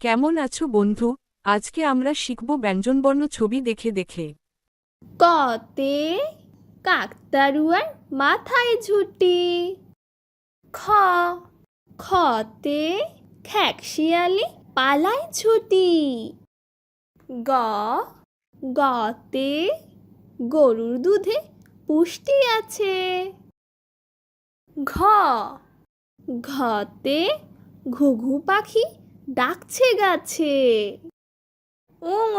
কেমন আছো বন্ধু? আজকে আমরা শিখব ব্যঞ্জনবর্ণ ছবি দেখে দেখে। কতে কাকতাড়ুয়ার মাথায় ঝুঁটি। খ খতে খ্যাকশিয়ালি পালায় ছুটি। গ গতে গরুর দুধে পুষ্টি আছে। ঘ ঘতে ঘুঘু পাখি ডাকছে গাছে। উঙ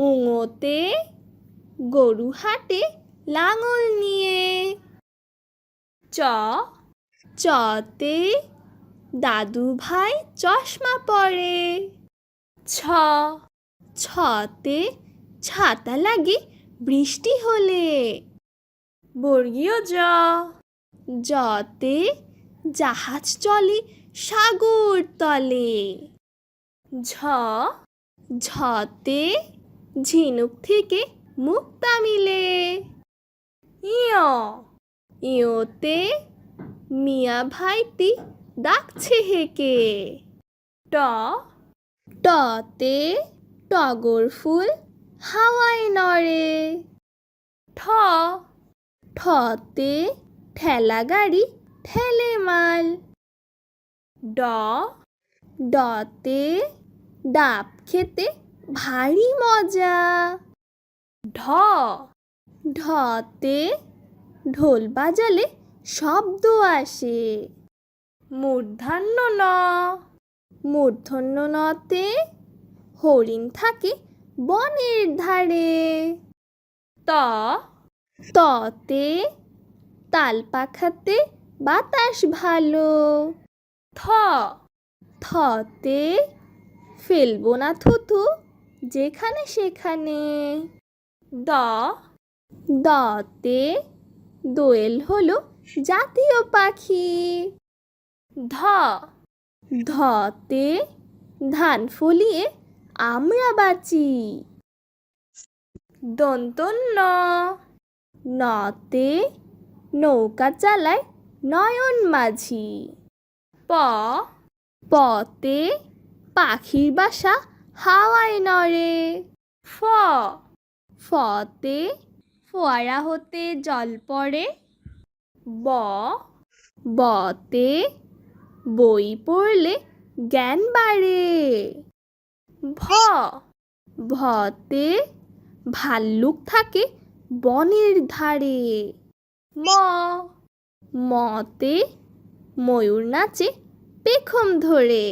উঙতে গরু হাটে লাঙল নিয়ে। চ চতে দাদু ভাই চশমা পরে। ছ ছতে ছাতা লাগে বৃষ্টি হলে। বর্গীয় জ জতে জাহাজ চলে সাগর তলে। ঝ ঝতে ঝিনুক থেকে মুক্তা মিলে। ইয় ইয়তে মিয়া ভাইটি ডাকছে হেকে। ট টতে টগর ফুল হাওয়ায় নড়ে। ঠ ঠতে ঠেলা গাড়ি ঠেলে মাল। ড ডতে ডাব খেতে ভারী মজা। ঢ ঢতে ঢোল বাজালে শব্দ আসে। মূর্ধন্য ন মূর্ধন্য নতে হরিণ থাকে বনের ধারে। ত ততে তাল পাখাতে বাতাস ভালো। থ থতে ফেলবো না থুতু যেখানে সেখানে। দ দতে দোয়েল হলো জাতীয় পাখি। ধ ধতে ধান ফলিয়ে আমরা বাঁচি। দন্তন্য নতে নৌকা চালায় নয়ন মাঝি। প পতে পাখির বাসা হাওয়ায় নড়ে। ফ ফতে ফোয়ারা হতে জল পড়ে। ব বতে বই পড়লে জ্ঞান বাড়ে। ভ ভতে ভাল্লুক থাকে বনের ধারে। ম মতে ময়ূর নাচে পেখম ধরে।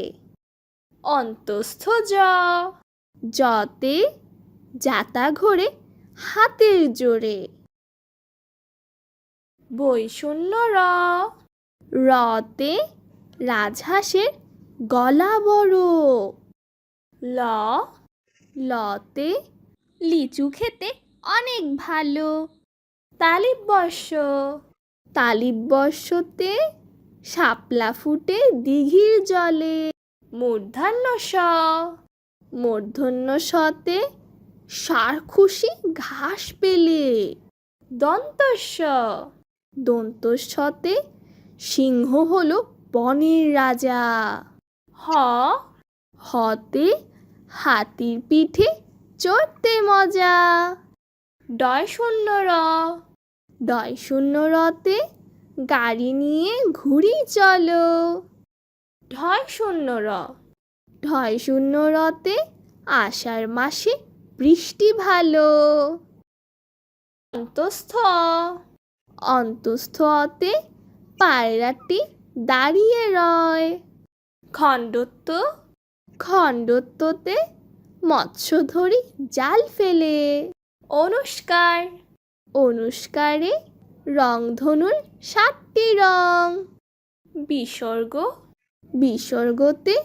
অন্তস্থ জ জতে জাতা ঘোরে হাতের জোরে। বৈষণ্য র রতে রাজহাঁসের গলা বড়। ল লতে লিচু খেতে অনেক ভালো। তালিববর্ষ তালিববর্ষতে শাপলা ফুটে দিঘির জলে। মূর্ধন্য স মূর্ধন্য সতে ষাঁড় খুশি ঘাস পেলে। দন্তস্ব দন্তস্বতে সিংহ হলো বনের রাজা। হ হতে হাতির পিঠে চড়তে মজা। ডয় শূন্য র ডয় শূন্য রতে গাড়ি নিয়ে ঘুরি চলো। ঢয় শূন্য র ঢয় শূন্য রতে আষাঢ় মাসে বৃষ্টি ভালো। অন্তস্থ অন্তস্থতে পায়রাটি দাঁড়িয়ে রয়। খণ্ডত্ব খণ্ডত্বতে মৎস্য ধরি জাল ফেলে। অনুষ্কার অনুষ্কারে রংধনুর 7টি রং। বিসর্গ বিসর্গতে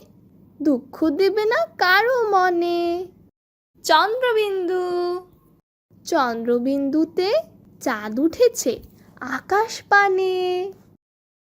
দুঃখ দেবে না কারো মনে। চন্দ্রবিন্দু চন্দ্রবিন্দুতে চাঁদ উঠেছে আকাশ পানে।